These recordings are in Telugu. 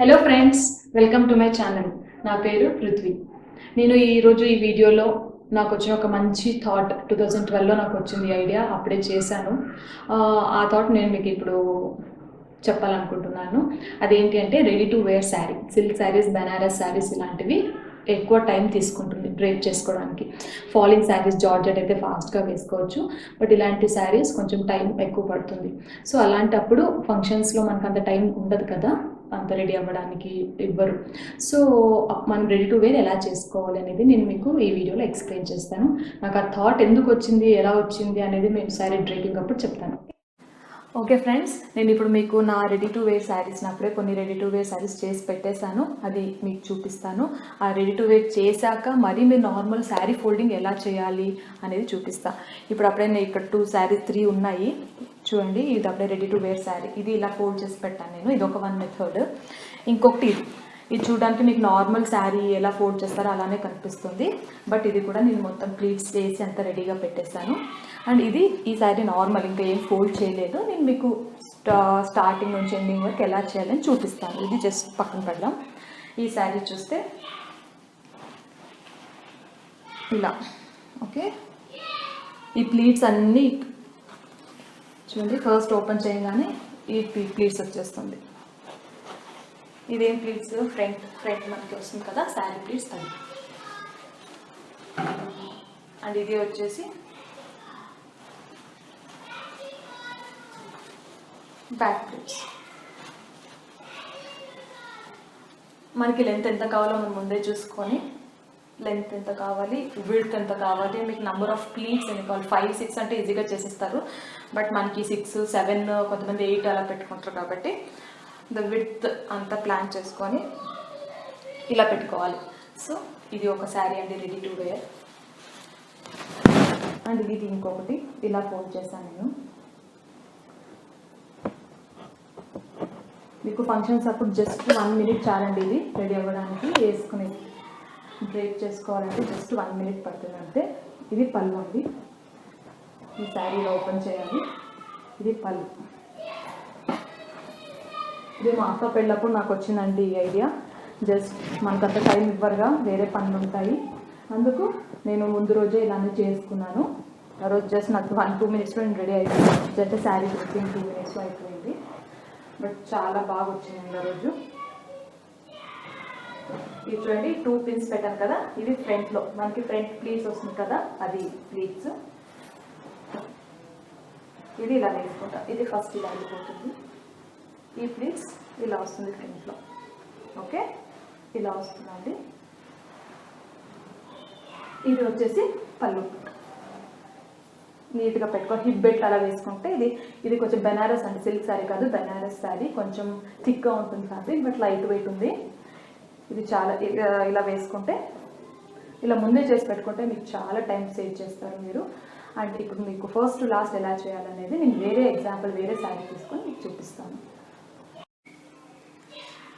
Hello friends, welcome to my channel. నా పేరు పృథ్వీ. నేను ఈరోజు ఈ వీడియోలో నాకు వచ్చిన ఒక మంచి థాట్ 2012లో నాకు వచ్చింది ఐడియా, అప్పుడే చేశాను. ఆ థాట్ నేను మీకు ఇప్పుడు చెప్పాలనుకుంటున్నాను. అదేంటి అంటే ready to wear sari, silk saris, Banaras saris ఇలాంటివి ఎక్కువ టైం తీసుకుంటుంది డ్రేప్ చేసుకోవడానికి. ఫాలింగ్ శారీస్ జార్జెట్ అయితే ఫాస్ట్గా వేసుకోవచ్చు, బట్ ఇలాంటి శారీస్ కొంచెం టైం ఎక్కువ పడుతుంది. సో అలాంటప్పుడు ఫంక్షన్స్లో మనకు అంత టైం ఉండదు కదా, అంత రెడీ అవ్వడానికి ఇవ్వరు. సో మనం రెడీ టు వేర్ ఎలా చేసుకోవాలి అనేది నేను మీకు ఈ వీడియోలో ఎక్స్ప్లెయిన్ చేస్తాను. నాకు ఆ థాట్ ఎందుకు వచ్చింది, ఎలా వచ్చింది అనేది మేము శారీ డ్రేపింగ్ అప్పుడు చెప్తాను. ఓకే ఫ్రెండ్స్, నేను ఇప్పుడు మీకు నా రెడీ టు వేర్ శారీస్ అప్పుడే కొన్ని రెడీ టు వేర్ శారీస్ చేసి పెట్టేశాను, అది మీకు చూపిస్తాను. ఆ రెడీ టు వేర్ చేశాక మరి మీరు నార్మల్ శారీ ఫోల్డింగ్ ఎలా చేయాలి అనేది చూపిస్తాను. ఇప్పుడు అప్పుడే నేను ఇక్కడ 2 శారీస్ 3 ఉన్నాయి చూడండి. ఇది అప్పుడే రెడీ టు వేర్ శారీ, ఇది ఇలా ఫోల్డ్ చేసి పెట్టాను నేను. ఇది ఒక 1 మెథడ్. ఇంకొకటి ఇది చూడడానికి మీకు నార్మల్ శారీ ఎలా ఫోల్డ్ చేస్తారో అలానే కనిపిస్తుంది, బట్ ఇది కూడా నేను మొత్తం ప్లీట్స్ చేసి అంత రెడీగా పెట్టేశాను. అండ్ ఇది ఈ శారీ నార్మల్, ఇంకా ఏం ఫోల్డ్ చేయలేదు. నేను మీకు స్టార్టింగ్ నుంచి ఎండింగ్ వరకు ఎలా చేయాలని చూపిస్తాను. ఇది జస్ట్ పక్కన పెడదాం. ఈ శారీ చూస్తే ఇలా ఓకే. ఈ ప్లీట్స్ అన్నీ చూడండి, ఫస్ట్ ఓపెన్ చేయగానే ఈ ప్లీట్స్ వచ్చేస్తుంది. ఇదేం ప్లీట్స్, ఫ్రంట్ మనకి వస్తుంది కదా శారీ ప్లీట్స్ అది. అండ్ ఇది వచ్చేసి బ్యాక్ ప్లీట్స్. మనకి లెంత్ ఎంత కావాలో మనం ముందే చూసుకొని, లెంత్ ఎంత కావాలి, విడ్త్ ఎంత కావాలి, మీకు నెంబర్ ఆఫ్ ప్లీట్స్ ఎన్ని కావాలి. 5, 6 అంటే ఈజీగా చేసేస్తారు, బట్ మనకి 6, 7, కొంతమంది 8 అలా పెట్టుకుంటారు. కాబట్టి ద విడ్త్ అంతా ప్లాన్ చేసుకొని ఇలా పెట్టుకోవాలి. సో ఇది ఒక శారీ అండి రెడీ టు వేర్. అండ్ ఇది ఇంకొకటి ఇలా ఫోల్డ్ చేశాను నేను. మీకు ఫంక్షన్స్ అప్పుడు జస్ట్ 1 మినిట్ చాలండి ఇది రెడీ అవ్వడానికి. వేసుకుని డ్రేప్ చేసుకోవాలంటే జస్ట్ 1 మినిట్ పడుతుంది అంతే. ఇది పళ్ళు అండి, ఈ శారీలో ఓపెన్ చేయాలి. ఇది పళ్ళు. ఇది మా అక్క పెళ్ళప్పుడు నాకు వచ్చిందండి ఈ ఐడియా. జస్ట్ మనకు అంత టైం ఇవ్వరుగా, వేరే పనులు ఉంటాయి, అందుకు నేను ముందు రోజే ఇలానే చేసుకున్నాను. ఆ రోజు జస్ట్ నాకు 1-2 మినిట్స్లో నేను రెడీ అయిపోయింది. జస్ట్ శారీ డ్రెస్సింగ్ 2 మినిట్స్లో అయిపోయింది, బట్ చాలా బాగా వచ్చింది ఆ రోజు. ఇది చూడండి, 2 పిన్స్ పెట్టాను కదా, ఇది ఫ్రంట్లో మనకి ఫ్రంట్ ప్లీట్స్ వస్తుంది కదా, అది ప్లీట్స్. ఇది ఇలా వేసుకుంటా. ఇది ఫస్ట్ ఇలా అయిపోతుంది. ఈ ప్లీట్స్ ఇలా వస్తుంది ఫ్రంట్లో. ఓకే, ఇలా వస్తుందండి. ఇది వచ్చేసి పళ్ళు. నీట్గా పెట్టుకో. హిప్ బెల్ట్ అలా వేసుకుంటే ఇది కొంచెం బెనారస్ అండి, సిల్క్ శారీ కాదు, బెనారస్ శారీ. కొంచెం థిక్గా ఉంటుంది ఫ్యాబ్రిక్, బట్ లైట్ వెయిట్ ఉంది. ఇది చాలా ఇలా వేసుకుంటే, ఇలా ముందే చేసి పెట్టుకుంటే మీకు చాలా టైం సేవ్ చేస్తారు మీరు. అంటే ఇప్పుడు మీకు ఫస్ట్ టు లాస్ట్ ఎలా చేయాలనేది నేను వేరే ఎగ్జాంపుల్, వేరే శారీ తీసుకొని మీకు చూపిస్తాను.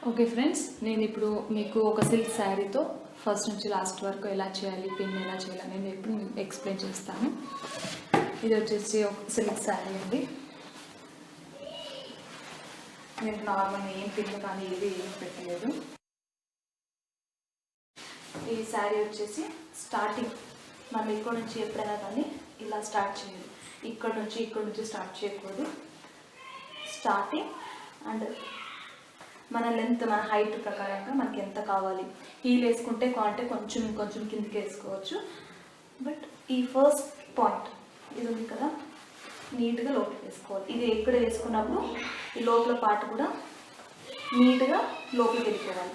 ఓకే ఫ్రెండ్స్, నేను ఇప్పుడు మీకు ఒక సిల్క్ శారీతో ఫస్ట్ నుంచి లాస్ట్ వరకు ఎలా చేయాలి, పిన్ ఎలా చేయాలి అనేది ఇప్పుడు ఎక్స్ప్లెయిన్ చేస్తాను. ఇది వచ్చేసి ఒక సిల్క్ శారీ అండి. నేను నార్మల్గా ఏం పిన్ కానీ ఏది ఏం పెట్టలేదు. ఈ శారీ వచ్చేసి స్టార్టింగ్ మనం ఇక్కడ నుంచి ఎప్పుడైనా కానీ ఇలా స్టార్ట్ చేయాలి. ఇక్కడ నుంచి స్టార్ట్ చేయకూడదు. స్టార్టింగ్ అండ్ మన లెంత్, మన హైట్ ప్రకారంగా మనకి ఎంత కావాలి. హీల్ వేసుకుంటే అంటే కొంచెం కిందకి వేసుకోవచ్చు, బట్ ఈ ఫస్ట్ పాయింట్ ఇది ఉంది కదా, నీట్గా లోపలికి వేసుకోవాలి. ఇది ఎక్కడ వేసుకున్నప్పుడు ఈ లోపల పార్ట్ కూడా నీట్గా లోపలికి వెళ్ళిపోవాలి.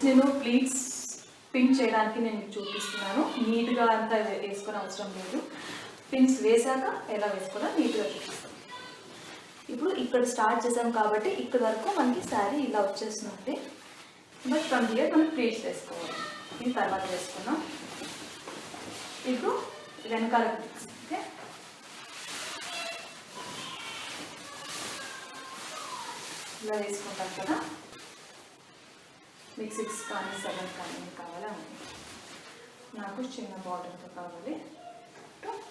నేను ప్లీట్స్ పిన్ చేయడానికి నేను చూపిస్తున్నాను. నీట్గా అంతా వేసుకునే అవసరం లేదు. పిన్స్ వేసాక ఎలా వేసుకోవాలో నీట్గా చూపిస్తాను. ఇప్పుడు ఇక్కడ స్టార్ట్ చేసాం కాబట్టి ఇక్కడ వరకు మనకి శారీ ఇలా వచ్చేస్తుంది, బట్ ఫ్రమ్ హియర్ మనం ప్లీట్స్ వేసుకోవాలి. ఇది తర్వాత వేసుకున్నాం. ఇప్పుడు వెనకాల ప్లీట్స్. ఓకే, ఇలా వేసుకుంటాం కదా. మీకు 6 కానీ 7 కానీ కావాలని, నాకు చిన్న బార్డర్తో కావాలి.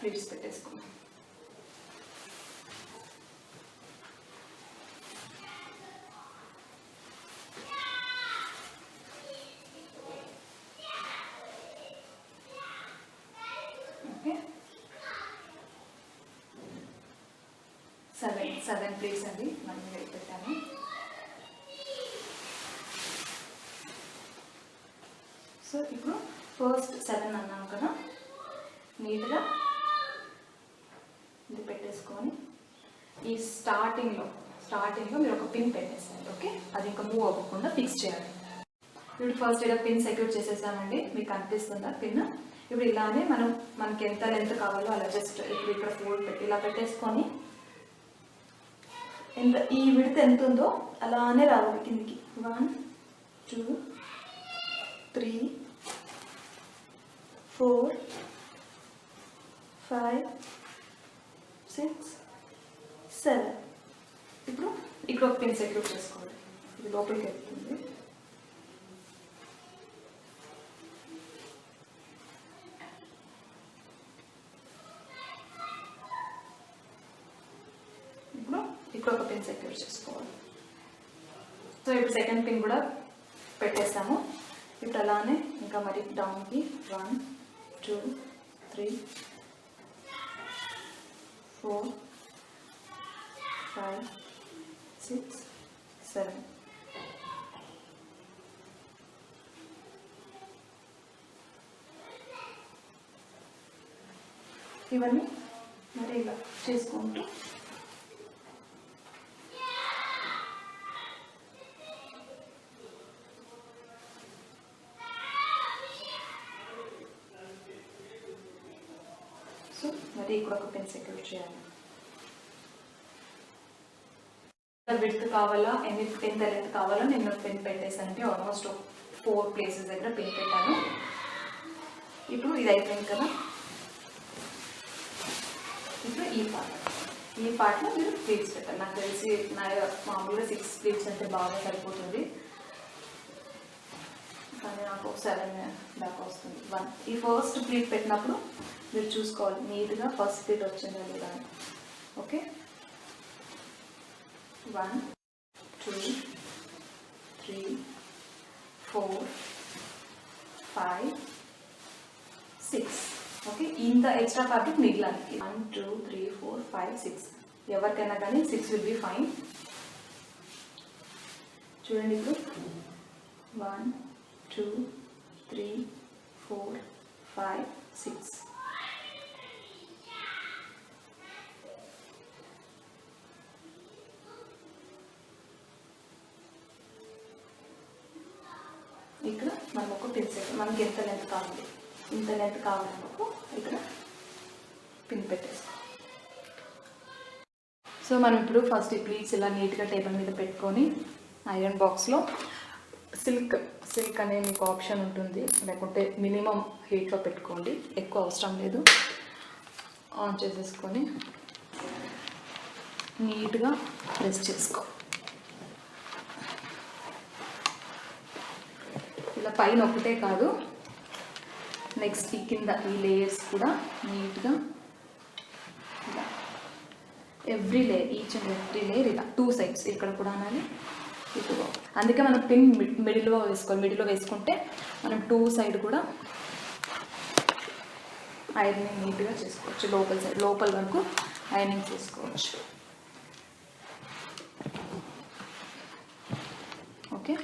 ప్లీట్స్ పెట్టేసుకున్నాం. 7 ప్లేట్స్ అండి మనం పెట్టాను. సో ఇప్పుడు ఫస్ట్ 7 అన్నాం కదా, నీట్గా ఇది పెట్టేసుకొని ఈ స్టార్టింగ్లో మీరు ఒక పిన్ పెట్టేస్తారు. ఓకే, అది ఇంకా మూవ్ అవ్వకుండా ఫిక్స్ చేయాలి. ఇప్పుడు ఫస్ట్ ఇలా పిన్ సెక్యూర్ చేసేసామండి, మీకు కనిపిస్తుందా పిన్. ఇప్పుడు ఇలానే మనకి ఎంత లెంత్ కావాలో అలా జస్ట్ ఇప్పుడు ఇక్కడ ఫోల్డ్ పెట్టి ఇలా పెట్టేసుకొని ఈ విడత ఎంత ఉందో అలానే రావాలి కిందికి. 1 2 3 4 5 6 7. ఇప్పుడు ఇక్కడ ఒక పిన్ సెక్యూర్ చేసుకోవాలి, ఇది లోపలికి వెళ్తుంది. ఇప్పుడు ఇక్కడ ఒక పిన్ సెక్యూర్ చేసుకోవాలి. సో ఇప్పుడు సెకండ్ పిన్ కూడా పెట్టేస్తాము. ఇప్పుడు అలానే ఇంకా మరి డౌన్కి 1 2 3 4 5 6 7. ఇవన్నీ మరి ఇలా చేసుకుంటూ మరి ఇక్కడ ఒక పెన్ సెక్యూర్ చేయాలి. విడ్త్ కావాలా ఎంత లెంత్ కావాలో నేను పెన్ పెట్టేసానంటే ఆల్మోస్ట్ 4 ప్లేసెస్ దగ్గర పెన్ పెట్టాను. ఇప్పుడు ఇది అయిపోయింది కదా, ఇప్పుడు ఈ పార్ట్లో మీరు ప్లీట్స్ పెట్టాలి. నాకు తెలిసి మామూలుగా 6 ప్లీట్స్ అంటే బాగా సరిపోతుంది, కానీ నాకు 7 దాకా వస్తుంది. 1 ఈ ఫస్ట్ ప్లీట్ పెట్టినప్పుడు మీరు చూసుకోవాలి నీట్గా ఫస్ట్ ప్లీట్ వచ్చిందా లేదా. ఓకే, 1 2 3 4 5 6. ఓకే, ఇంత ఎక్స్ట్రా ఫ్యాబ్రిక్ మిగిలానికి 1 2 3 4 5 6 ఎవరికైనా కానీ 6 విల్ బి ఫైన్. చూడండి ఇప్పుడు 1 2 3 4 5 6. ఇక్కడ మనం ఒక పిన్ సెట్ మనకి ఎంత లెంత్ కావాలి, ఇంత లెంత్ కావాలనుకో ఇక్కడ పిన్ పెట్టేస్తాం. సో మనం ఇప్పుడు ఫస్ట్ ఈ ప్లీట్స్ ఇలా నీట్గా టేబుల్ మీద పెట్టుకొని ఐరన్ బాక్స్లో సిల్క్ అనే మీకు ఆప్షన్ ఉంటుంది, లేకుంటే మినిమం హీట్లో పెట్టుకోండి, ఎక్కువ అవసరం లేదు. ఆన్ చేసేసుకొని నీట్గా ప్రెస్ చేసుకో. ఇలా పైన ఒకటే కాదు, నెక్స్ట్ ఈ కింద ఈ లేయర్స్ కూడా నీట్గా ఇలా every layer, each and every layer ఇలా 2 సైడ్స్ ఇక్కడ కూడా అనాలి, ఇప్పుడు అందుకే మనం పిన్ మిడిల్లో వేసుకోవాలి. మిడిల్లో వేసుకుంటే మనం 2 సైడ్ కూడా ఐరనింగ్ నీట్గా చేసుకోవచ్చు. లోపల వరకు ఐరనింగ్ చేసుకోవచ్చు. ఓకే,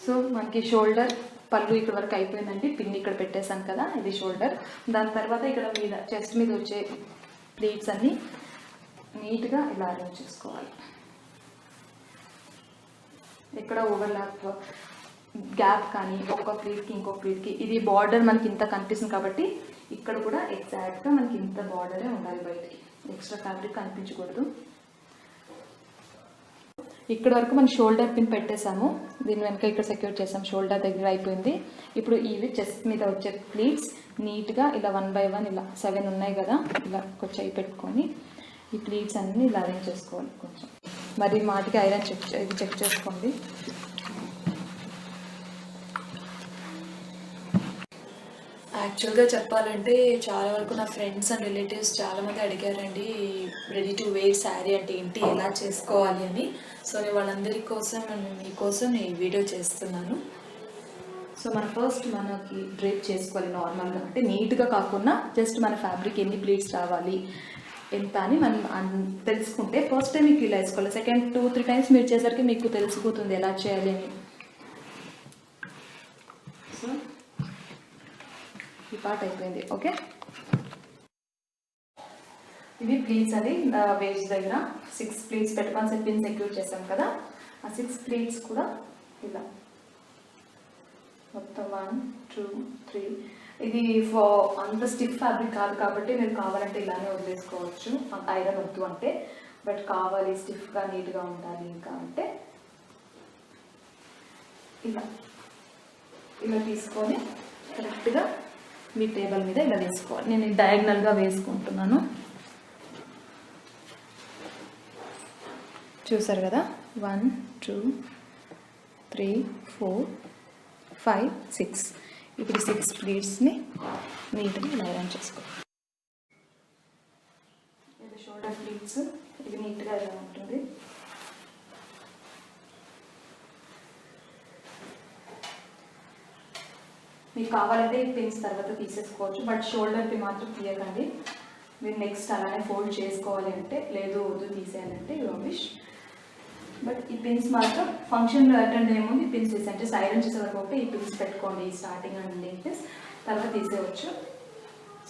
సో మనకి షోల్డర్ పళ్ళు ఇక్కడ వరకు అయిపోయిందండి. పిన్ ఇక్కడ పెట్టేసాను కదా, ఇది షోల్డర్. దాని తర్వాత ఇక్కడ మీద చెస్ట్ మీద వచ్చే ప్లీట్స్ అన్నీ నీట్గా ఇలా అరేంజ్ చేసుకోవాలి. ఎక్కడ ఓవర్లాప్ గ్యాప్ కానీ ఒక ప్లీట్కి ఇంకొక ప్లీట్కి, ఇది బార్డర్ మనకి ఇంత కనిపిస్తుంది కాబట్టి ఇక్కడ కూడా ఎగ్జాక్ట్గా మనకి ఇంత బార్డరే ఉండాలి, బయటికి ఎక్స్ట్రా ఫ్యాబ్రిక్ కనిపించకూడదు. ఇక్కడ వరకు మనం షోల్డర్ పిన్ పెట్టేసాము, దీని వెనక ఇక్కడ సెక్యూర్ చేసాం, షోల్డర్ దగ్గర అయిపోయింది. ఇప్పుడు ఇవి చెస్ట్ మీద వచ్చే ప్లీట్స్ నీట్గా ఇలా 1 by 1 ఇలా 7 ఉన్నాయి కదా, ఇలా కొంచెం పెట్టుకొని ఈ ప్లీట్స్ అన్నీ ఇలా అరేంజ్ చేసుకోవాలి. కొంచెం మరి మాటికి ఐరన్ చెక్ చేసుకోండి. యాక్చువల్గా చెప్పాలంటే చాలా వరకు నా ఫ్రెండ్స్ అండ్ రిలేటివ్స్ చాలామంది అడిగారండి రెడీ టు వేర్ శారీ అంటే ఏంటి, ఎలా చేసుకోవాలి అని. సో నేను వాళ్ళందరి కోసం మీకోసం నేను ఈ వీడియో చేస్తున్నాను. సో మనం ఫస్ట్ మనకి డ్రేప్ చేసుకోవాలి నార్మల్గా, అంటే నీట్గా కాకుండా జస్ట్ మన ఫ్యాబ్రిక్ ఎన్ని ప్లీట్స్ రావాలి, ఎంత అని మనం తెలుసుకుంటే ఫస్ట్ టైం మీకు ఇలా వేసుకోవాలి. సెకండ్ 2-3 టైమ్స్ మీరు చేసరికి మీకు తెలిసిపోతుంది ఎలా చేయాలి అని. సో ఈ పార్ట్ అయిపోయింది. ఓకే, ఇది ప్లీట్స్ అది వేస్ట్ దగ్గర 6 ప్లీట్స్ పెట్టుకొని పిన్ సెక్యూర్ చేసాం కదా, ఆ 6 ప్లీట్స్ కూడా ఇలా మొత్తం 1 2 3. ఇది అంత స్టిఫ్ ఫ్యాబ్రిక్ కాదు కాబట్టి మీరు కావాలంటే ఇలానే వదిలేసుకోవచ్చు, ఐరన్ వద్దు అంటే. బట్ కావాలి స్టిఫ్గా నీట్గా ఉండాలి ఇంకా అంటే ఇలా ఇలా తీసుకొని కరెక్ట్గా మీ టేబుల్ మీద ఇలా వేసుకోవాలి. నేను డయాగ్నల్గా వేసుకుంటున్నాను, చూసారు కదా. 1 2 3 4 5 6. ఇప్పుడు 6 ప్లీట్స్ని నీట్గా ఇలా ఐరన్ చేసుకోవాలి. ఇది షోల్డర్ ప్లీట్స్, ఇది నీట్గా ఇలా ఉంటుంది. మీకు కావాలంటే పిన్స్ తర్వాత తీసేసుకోవచ్చు, బట్ షోల్డర్కి మాత్రం తీయకండి. మీరు నెక్స్ట్ అలానే ఫోల్డ్ చేసుకోవాలి అంటే, లేదు వద్దు తీసేయాలంటే యువర్ విష్. బట్ ఈ పిన్స్ మాత్రం ఫంక్షన్లో అటెండ్ అయ్యేముందు ఈ పిన్స్ తీసి అంటే ఐరన్ చేసే వరకు ఒకటి ఈ పిన్స్ పెట్టుకోండి స్టార్టింగ్ అండ్ ఎండింగ్, తర్వాత తీసేయవచ్చు.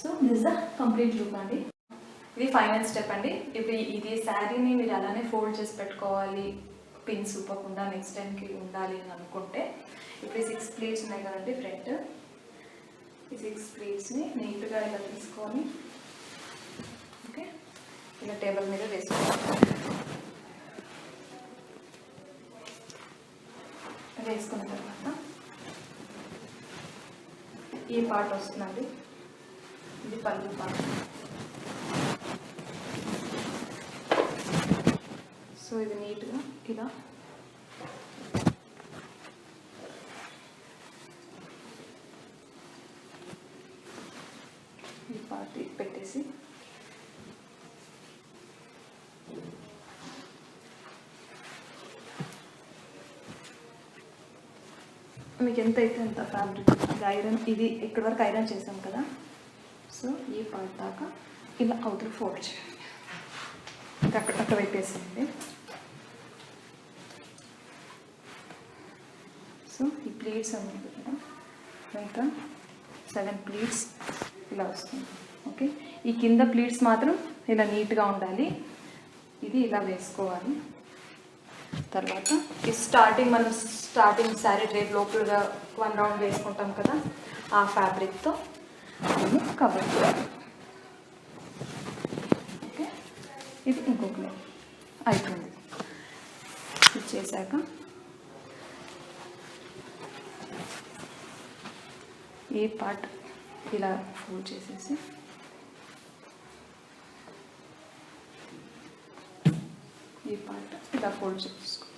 So this the complete look అండి. ఇది ఫైనల్ స్టెప్ అండి. ఇప్పుడు ఇది శారీని మీరు అలానే ఫోల్డ్ చేసి పెట్టుకోవాలి, పిన్స్ ఊపకుండా నెక్స్ట్ టైంకి ఉండాలి అని అనుకుంటే, ఇప్పుడు ఈ 6 ప్లీట్స్ ఉన్నాయి కదండి ఫ్రంట్, ఈ 6 ప్లీట్స్ని నీట్గా ఇలా తీసుకొని ఓకే ఇలా టేబుల్ మీద వేసుకోవాలి. వేసుకున్న తర్వాత ఈ పార్ట్ వస్తుందండి, ఇది పళ్ళు పార్ట్. సో ఇది నీట్గా ఇలా ఈ పార్ట్ పెట్టేసి మీకు ఎంత అయితే అంత ఫ్యాబ్రిక్ అది ఐరన్, ఇది ఇక్కడ వరకు ఐరన్ చేసాం కదా. సో ఈ పార్ట్ దాకా ఇలా అవతల ఫోల్డ్ చేయండి, అక్కడ పెట్టేసేయండి. సో ఈ ప్లీట్స్ అన్నీ కదా ఇంకా 7 ప్లీట్స్ ఇలా వస్తుంది. ఓకే, ఈ కింద ప్లీట్స్ మాత్రం ఇలా నీట్గా ఉండాలి, ఇది ఇలా వేసుకోవాలి. తర్వాత ఈ మనం స్టార్టింగ్ శారీ డ్రేప్ లోపలగా 1 రౌండ్ వేసుకుంటాం కదా, ఆ ఫ్యాబ్రిక్తో దీన్ని కవర్ చేయాలి. ఓకే, ఇది ఇంకొక లేయర్ అయిపోయింది. ఇది చేశాక ఈ పార్ట్ ఇలా ఫోల్డ్ చేసేసి ఈ పార్ట్ ఇలా ఫోల్డ్ చేసుకోవచ్చు.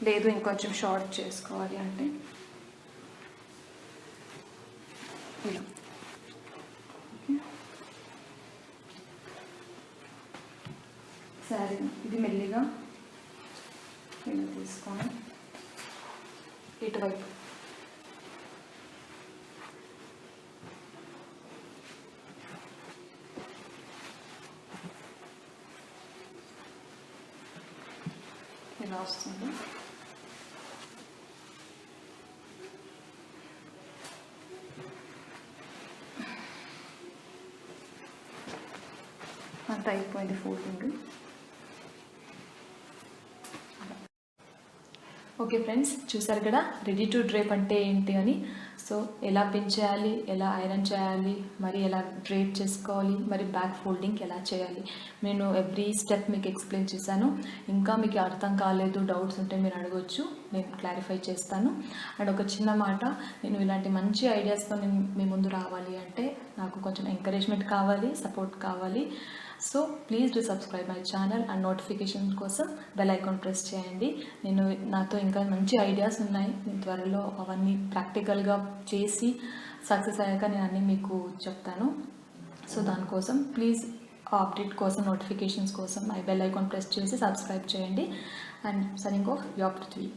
లేదు ఇంకొంచెం షార్ట్ చేసుకోవాలి అంటే ఇలా. సరే, ఇది మెల్లిగా ఇలా తీసుకొని ఇటువైపు ఇలా వస్తుంది. అంత అయిపోయింది ఫోల్డింగ్. ఓకే ఫ్రెండ్స్, చూసారు కదా రెడీ టు డ్రేప్ అంటే ఏంటి అని. సో ఎలా పిన్ చేయాలి, ఎలా ఐరన్ చేయాలి, మరి ఎలా డ్రేప్ చేసుకోవాలి, మరి బ్యాక్ ఫోల్డింగ్ ఎలా చేయాలి, నేను ఎవ్రీ స్టెప్ మీకు ఎక్స్ప్లెయిన్ చేశాను. ఇంకా మీకు అర్థం కాలేదు, డౌట్స్ ఉంటే మీరు అడగొచ్చు, నేను క్లారిఫై చేస్తాను. అండ్ ఒక చిన్న మాట, నేను ఇలాంటి మంచి ఐడియాస్తో నేను మీ ముందు రావాలి అంటే నాకు కొంచెం ఎంకరేజ్మెంట్ కావాలి, సపోర్ట్ కావాలి. So please do subscribe my channel and notification కోసం బెల్ ఐకాన్ ప్రెస్ చేయండి. నాతో ఇంకా మంచి ఐడియాస్ ఉన్నాయి, నేను త్వరలో అవన్నీ ప్రాక్టికల్గా చేసి సక్సెస్ అయ్యాక నేను అన్నీ మీకు చెప్తాను. సో దానికోసం ప్లీజ్ అప్డేట్ కోసం, నోటిఫికేషన్స్ కోసం మై బెల్ ఐకాన్ ప్రెస్ చేసి సబ్స్క్రైబ్ చేయండి. And signing off your Prithvi.